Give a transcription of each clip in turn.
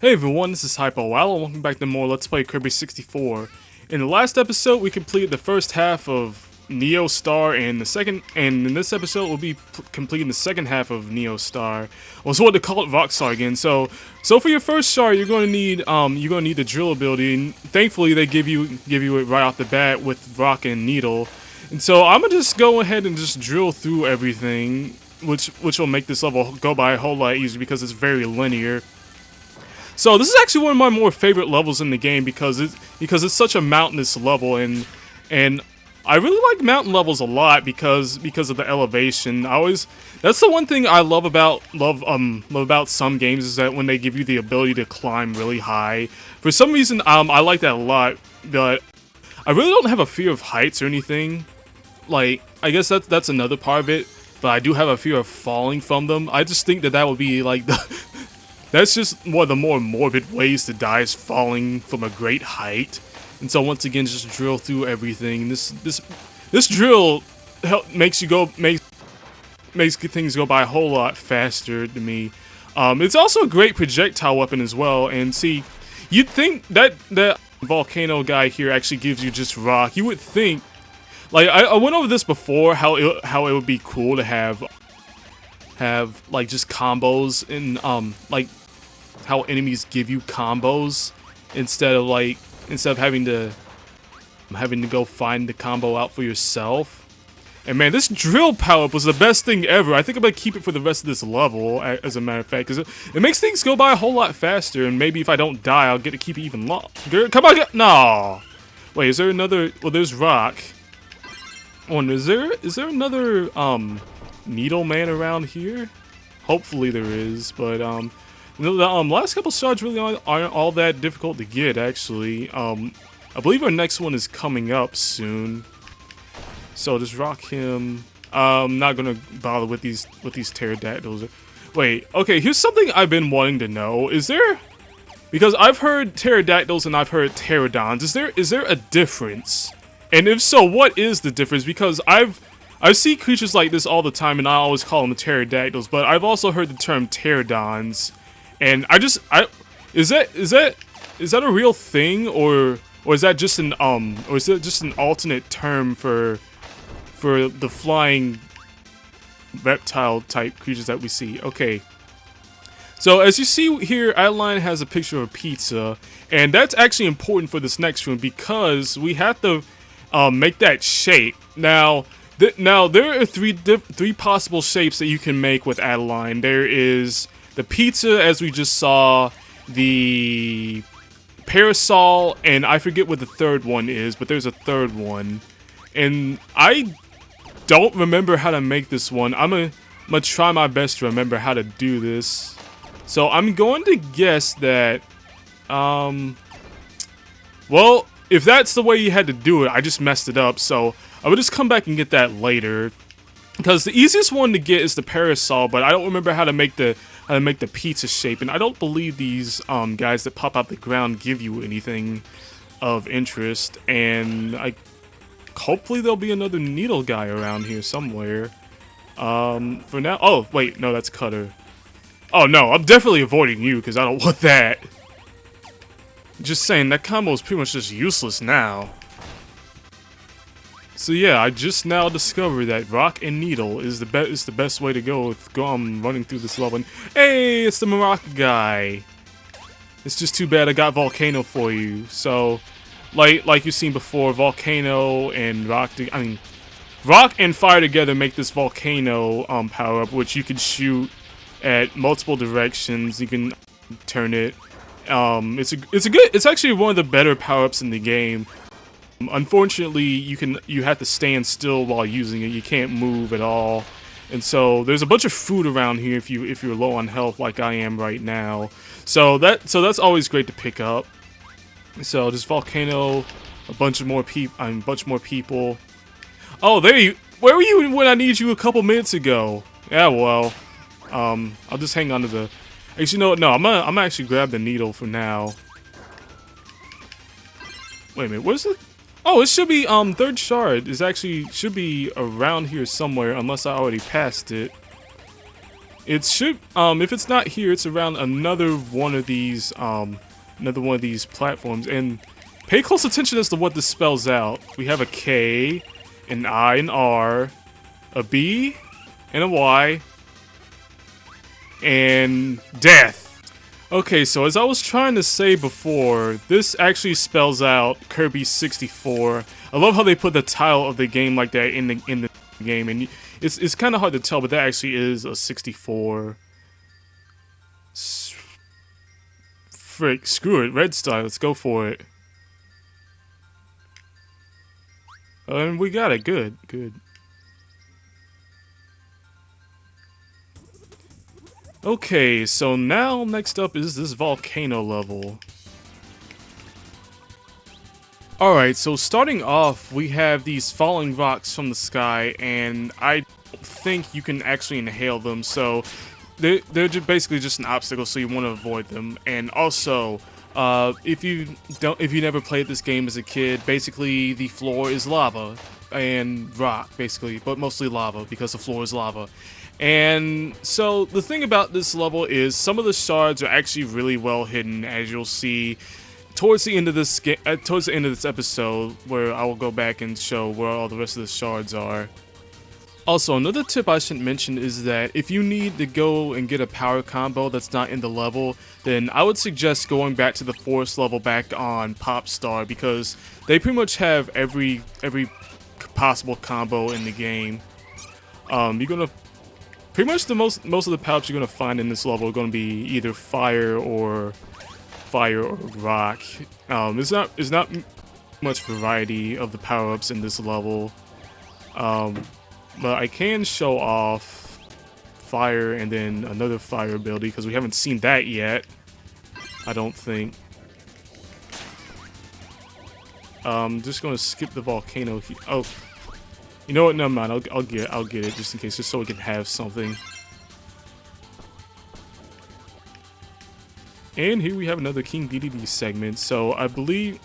Hey everyone, this is Hypo and welcome back to more Let's Play Kirby 64. In the last episode, we completed the first half of Neo Star, and in this episode, we'll be completing the second half of Neo Star. Or so what they call it, Rockstar again. So for your first shard, you're going to need the drill ability, and thankfully they give you it right off the bat with Rock and Needle. And so I'm gonna just go ahead and just drill through everything, which will make this level go by a whole lot easier because it's very linear. So this is actually one of my more favorite levels in the game because it's such a mountainous level, and I really like mountain levels a lot because of the elevation. That's the one thing I love about some games, is that when they give you the ability to climb really high. For some reason, I like that a lot, but I really don't have a fear of heights or anything. Like, I guess that's another part of it, but I do have a fear of falling from them. I just think that would be like that's just one of the more morbid ways to die, is falling from a great height. And so once again, just drill through everything. This drill makes things go by a whole lot faster to me. It's also a great projectile weapon as well. And see, you'd think that Volcano guy here actually gives you just rock. You would think, like I went over this before, how it would be cool to have like just combos and like how enemies give you combos instead of having to go find the combo out for yourself. And man, this drill power-up was the best thing ever. I think I'm gonna keep it for the rest of this level, as a matter of fact, because it makes things go by a whole lot faster, and maybe if I don't die, I'll get to keep it even longer. Come on, no! Wait, is there another? Well, there's Rock. Oh, and is there another Needle Man around here? Hopefully there is, but the last couple shards really aren't all that difficult to get, actually. I believe our next one is coming up soon, so just rock him. I'm not gonna bother with these pterodactyls. Wait, okay, here's something I've been wanting to know. Because I've heard pterodactyls and I've heard pterodons. Is there a difference? And if so, what is the difference? Because I see creatures like this all the time, and I always call them pterodactyls. But I've also heard the term pterodons, and is that a real thing, or is that just an alternate term for the flying reptile type creatures that we see? Okay. So as you see here, Adeline has a picture of a pizza, and that's actually important for this next room because we have to make that shape. Now there are three possible shapes that you can make with Adeline. There is the pizza, as we just saw, the parasol, and I forget what the third one is, but there's a third one. And I don't remember how to make this one. I'm gonna try my best to remember how to do this. So I'm going to guess that, well, if that's the way you had to do it, I just messed it up, so I would just come back and get that later. Because the easiest one to get is the parasol, but I don't remember how to make the pizza shape, and I don't believe these guys that pop out the ground give you anything of interest. And hopefully there'll be another needle guy around here somewhere. For now, oh wait, no, that's Cutter. Oh no, I'm definitely avoiding you because I don't want that. Just saying, that combo is pretty much just useless now. So yeah, I just now discovered that Rock and Needle is the best way to go with running through this level. And hey, it's the Maraca guy. It's just too bad I got Volcano for you. So, like you've seen before, Volcano and Rock and Fire together make this Volcano power up, which you can shoot at multiple directions. You can turn it. It's actually one of the better power-ups in the game. Unfortunately, you have to stand still while using it. You can't move at all. And so there's a bunch of food around here if you're low on health like I am right now. So that's always great to pick up. So just Volcano, a bunch more people. Oh, where were you when I needed you a couple minutes ago? Yeah, well, I'll just hang on to the. Actually, no, I'm gonna actually grab the needle for now. Wait a minute, what is it? Oh, it should be third shard should be around here somewhere, unless I already passed it. It should, if it's not here, it's around another one of these platforms. And pay close attention as to what this spells out. We have a K, an I, an R, a B, and a Y, and death. Okay, so as I was trying to say before, this actually spells out Kirby 64. I love how they put the title of the game like that in the game, and it's kind of hard to tell, but that actually is a 64. Frick, screw it, red star, let's go for it. And we got it, good. Okay, so now next up is this volcano level. Alright, so starting off, we have these falling rocks from the sky, and I don't think you can actually inhale them, so they're just basically just an obstacle, so you want to avoid them. And also, if you never played this game as a kid, basically the floor is lava and rock, basically, but mostly lava because the floor is lava. And so the thing about this level is some of the shards are actually really well hidden, as you'll see towards the end of this episode, where I will go back and show where all the rest of the shards are. Also, another tip I should mention is that if you need to go and get a power combo that's not in the level, then I would suggest going back to the forest level back on Pop Star, because they pretty much have every possible combo in the game. You're gonna pretty much most of the power-ups you're gonna find in this level are gonna be either fire or rock. There's not much variety of the power-ups in this level. But I can show off fire and then another fire ability, because we haven't seen that yet, I don't think. Just gonna skip the volcano. Oh, you know what? Never mind. I'll get it just in case, just so we can have something. And here we have another King DDD segment. So I believe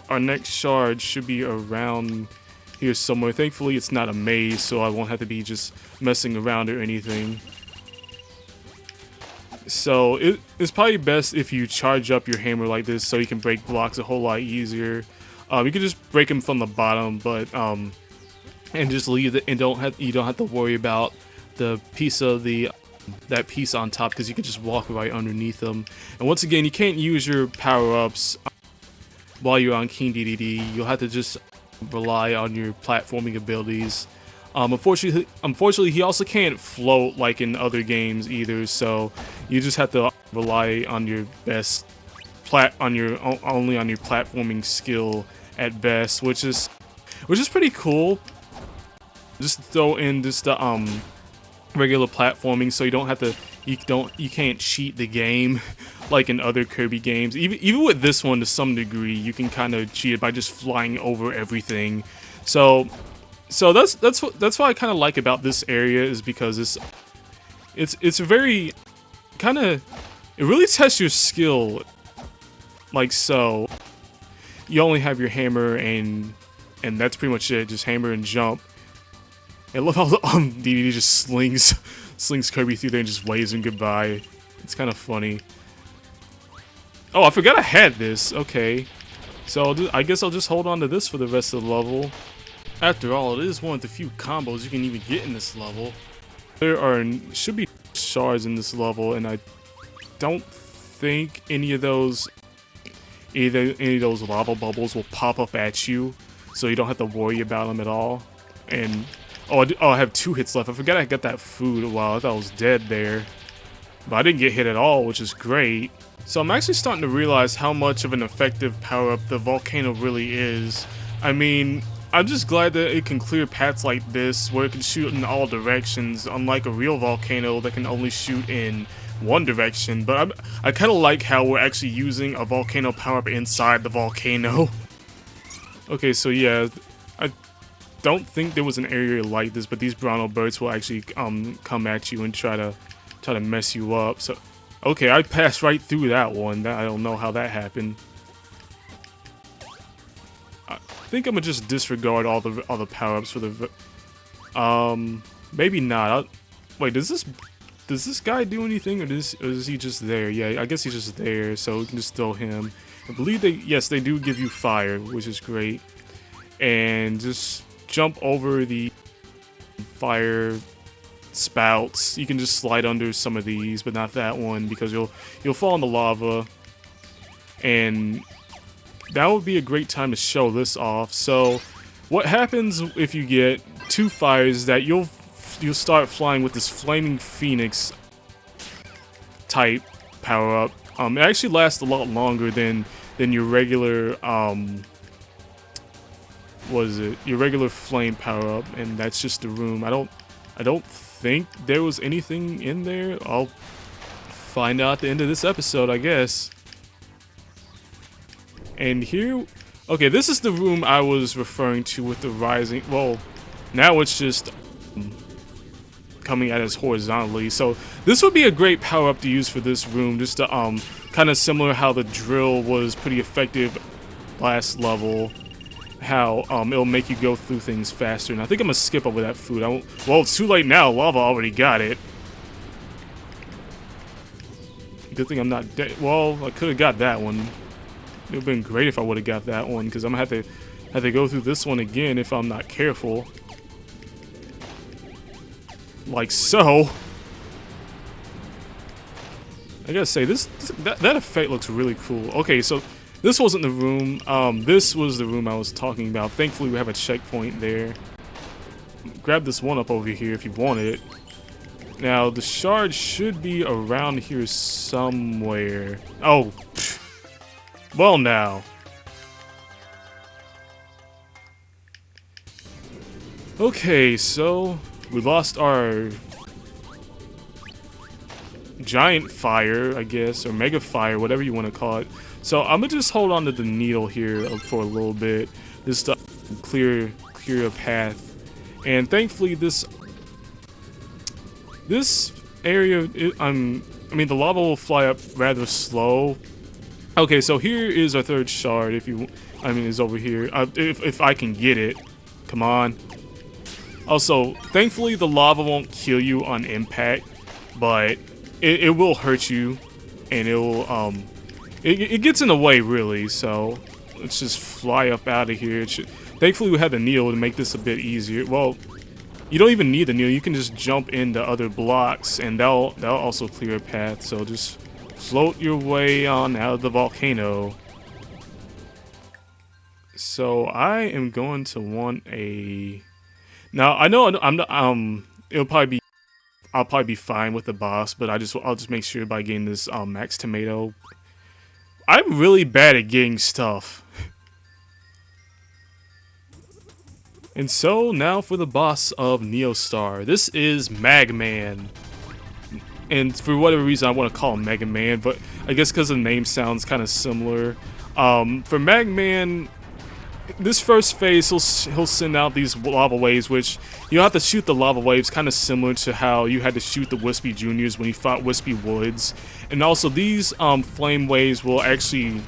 our next shard should be around here somewhere. Thankfully, it's not a maze, so I won't have to be just messing around or anything. So it's probably best if you charge up your hammer like this, so you can break blocks a whole lot easier. You can just break them from the bottom, but and just leave it, and you don't have to worry about the piece of that piece on top, because you can just walk right underneath them. And once again, you can't use your power-ups while you're on King DDD. You'll have to just rely on your platforming abilities. Unfortunately, he also can't float like in other games either, so you just have to rely on your best only on your platforming skill at best, which is pretty cool. Just throw in just the regular platforming, so you don't have to you can't cheat the game like in other Kirby games. Even with this one, to some degree, you can kind of cheat it by just flying over everything. So that's what I kind of like about this area, is because it's a very kind of, it really tests your skill. Like so, you only have your hammer and that's pretty much it. Just hammer and jump. I love how the DDD just slings Kirby through there and just waves him goodbye. It's kind of funny. Oh, I forgot I had this. Okay, so I guess I'll just hold on to this for the rest of the level. After all, it is one of the few combos you can even get in this level. There should be shards in this level, and I don't think any of those lava bubbles will pop up at you, so you don't have to worry about them at all. And oh, I have 2 hits left. I forgot I got that food. Wow, I thought I was dead there, but I didn't get hit at all, which is great. So I'm actually starting to realize how much of an effective power-up the Volcano really is. I mean, I'm just glad that it can clear paths like this, where it can shoot in all directions, unlike a real volcano that can only shoot in one direction. But I kind of like how we're actually using a volcano power-up inside the volcano. Okay, so yeah, I don't think there was an area like this, but these brown birds will actually come at you and try to mess you up. So okay, I passed right through that one. I don't know how that happened. I think I'm gonna just disregard all the power-ups for the maybe not. Wait, does does this guy do anything, or is he just there? Yeah, I guess he's just there, so we can just throw him. I believe yes, they do give you fire, which is great. And just jump over the fire spouts. You can just slide under some of these, but not that one, because you'll fall in the lava. And that would be a great time to show this off. So what happens if you get 2 fires is that you'll start flying with this flaming phoenix type power up. It actually lasts a lot longer than your regular what is it? Your regular flame power up, and that's just the room. I don't think there was anything in there. I'll find out at the end of this episode, I guess. And here, okay, this is the room I was referring to with the rising. Well, now it's just coming at us horizontally. So this would be a great power up to use for this room, just to kind of similar how the drill was pretty effective last level. How it'll make you go through things faster. And I think I'm gonna skip over that food. Well, it's too late now. Lava already got it. Good thing I'm not dead. Well, I could have got that one. It would have been great if I would have got that one, because I'm gonna have to go through this one again if I'm not careful. Like so. I gotta say, that effect looks really cool. Okay, so this wasn't the room. This was the room I was talking about. Thankfully, we have a checkpoint there. Grab this one up over here if you want it. Now, the shard should be around here somewhere. Oh, pfft. Well now. Okay, so we lost our giant fire, I guess, or mega fire, whatever you want to call it. So I'm gonna just hold on to the needle here for a little bit, just to clear a path. And thankfully, this area, I mean, the lava will fly up rather slow. Okay, so here is our third shard. Is over here. If I can get it, come on. Also, thankfully, the lava won't kill you on impact, but it will hurt you, and it will It gets in the way, really, so let's just fly up out of here. Thankfully, we have the needle to make this a bit easier. Well, you don't even need the needle. You can just jump into other blocks, and that'll also clear a path. So just float your way on out of the volcano. So I am going to want a... Now, I know I'm not, I'll probably be fine with the boss, but I'll just make sure by getting this max tomato. I'm really bad at getting stuff. And so now for the boss of Neostar. This is Magman. And for whatever reason I want to call him Mega Man, but I guess because the name sounds kind of similar. For Magman, this first phase he'll send out these lava waves, which you'll have to shoot the lava waves kind of similar to how you had to shoot the Wispy Juniors when you fought Wispy Woods. And also these flame waves will actually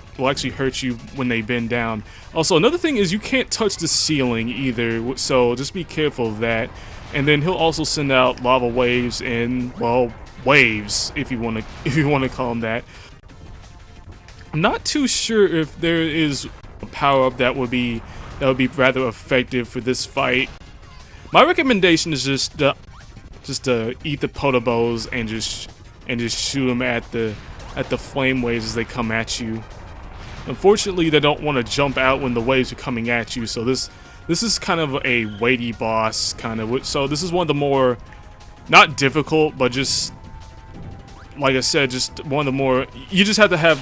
hurt you when they bend down. Also, another thing is you can't touch the ceiling either, so just be careful of that. And then he'll also send out lava waves and, well, waves if you want to call them that. I'm not too sure if there is a power-up that would be rather effective for this fight. My recommendation is just to eat the potobos and just shoot them at the flame waves as they come at you. Unfortunately, they don't want to jump out when the waves are coming at you, so this is kind of a weighty boss, kind of. So this is one of the more, not difficult, but just, like I said, just one of the more, you just have to have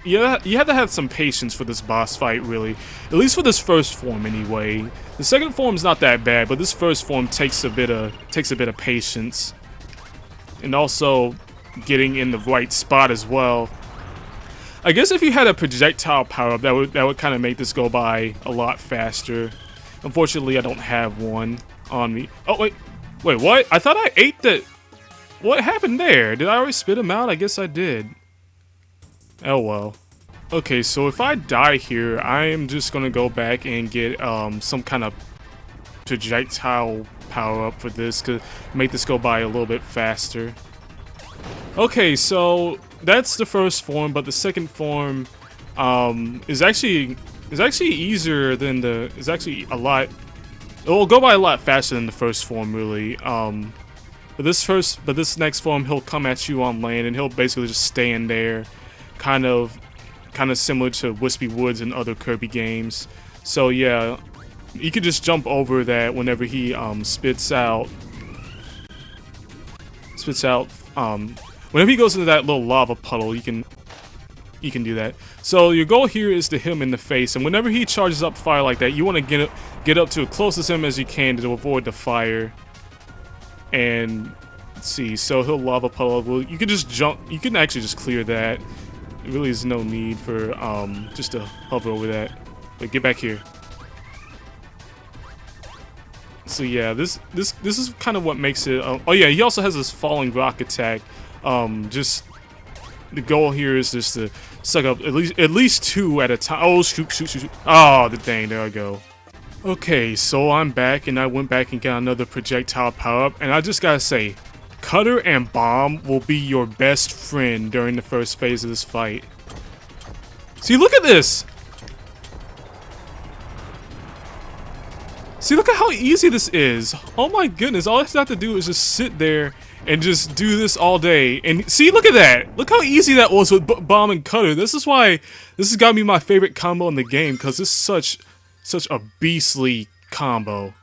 you have to have some patience for this boss fight, really. At least for this first form, anyway. The second form is not that bad, but this first form takes a bit of patience, and also getting in the right spot as well. I guess if you had a projectile power-up, that would kind of make this go by a lot faster. Unfortunately, I don't have one on me. Oh wait, what? I thought I ate the. What happened there? Did I already spit him out? I guess I did. Oh well. Okay, so if I die here, I am just gonna go back and get some kind of projectile power up for this to make this go by a little bit faster. Okay, so that's the first form, but the second form is actually easier than the is actually a lot. It will go by a lot faster than the first form, really. But this next form, he'll come at you on land, and he'll basically just stand there, kind of similar to Wispy Woods and other Kirby games. So yeah, you could just jump over that whenever he spits out. Whenever he goes into that little lava puddle, you can do that. So your goal here is to hit him in the face, and whenever he charges up fire like that, you want to get up to as close to him as you can to avoid the fire. And let's see, so he'll lava puddle. Well, you can just jump. You can actually just clear that. There really is no need for just to hover over that. But get back here. So yeah, this is kind of what makes it. Oh yeah, he also has this falling rock attack. Just the goal here is just to suck up at least 2 at a time. Oh shoot! Oh, the dang! There I go. Okay, so I'm back, and I went back and got another projectile power up, and I just gotta say, Cutter and Bomb will be your best friend during the first phase of this fight. See, look at this! See, look at how easy this is. Oh my goodness, all I have to do is just sit there and just do this all day. And see, look at that. Look how easy that was with Bomb and Cutter. This is why this has got to be my favorite combo in the game, because it's such a beastly combo.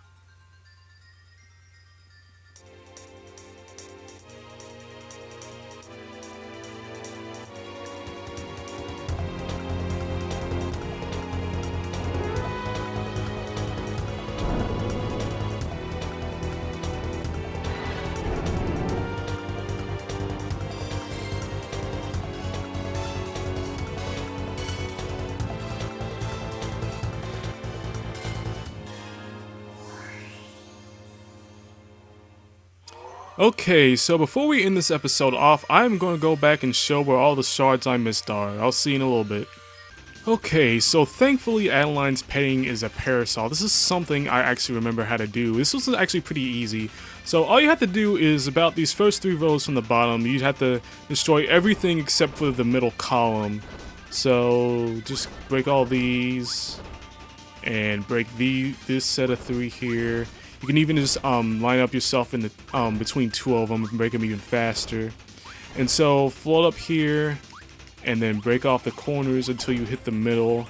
Okay, so before we end this episode off, I'm going to go back and show where all the shards I missed are. I'll see you in a little bit. Okay, so thankfully Adeline's petting is a parasol. This is something I actually remember how to do. This was actually pretty easy. So all you have to do is about these first 3 rows from the bottom, you'd have to destroy everything except for the middle column. So just break all these and break this set of 3 here. You can even just line up yourself in the between 2 of them and break them even faster. And so float up here and then break off the corners until you hit the middle.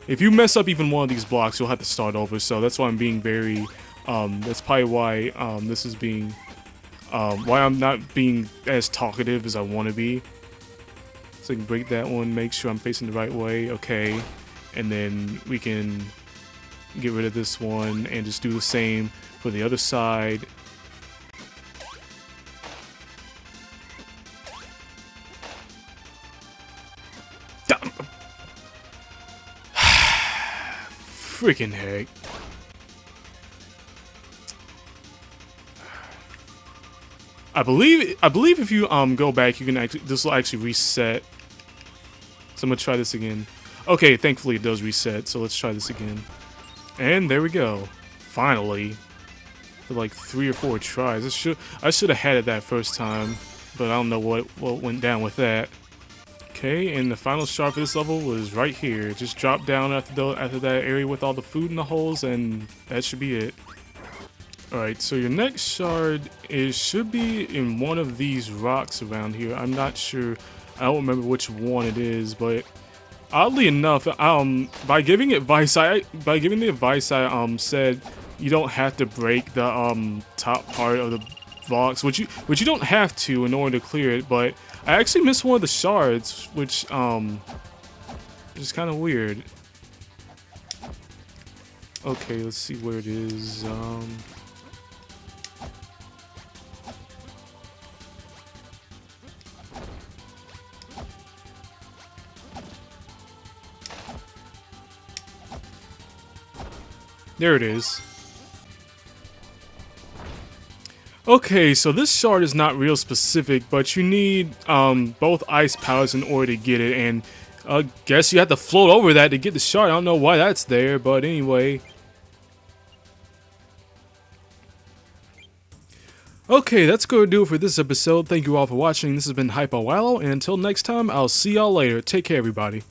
If you mess up even one of these blocks, you'll have to start over. So that's why I'm being very that's probably why this is being why I'm not being as talkative as I want to be. So I can break that one, make sure I'm facing the right way. Okay, and then we can get rid of this one and just do the same for the other side. Freaking heck. I believe if you go back, you can actually, this will actually reset. So I'm gonna try this again. Okay, thankfully it does reset, so let's try this again. And there we go. Finally. For like 3 or 4 tries. I should have had it that first time, but I don't know what went down with that. Okay, and the final shard for this level was right here. Just drop down after that area with all the food in the holes, and that should be it. Alright, so your next shard should be in one of these rocks around here. I'm not sure. I don't remember which one it is, but oddly enough, by giving the advice I said you don't have to break the top part of the box, which you don't have to in order to clear it, but I actually missed one of the shards, which is kind of weird. Okay, let's see where it is. There it is. Okay, so this shard is not real specific, but you need both ice powers in order to get it, and I guess you have to float over that to get the shard. I don't know why that's there, but anyway. Okay, that's going to do it for this episode. Thank you all for watching. This has been Hyper Wallow, and until next time, I'll see y'all later. Take care, everybody.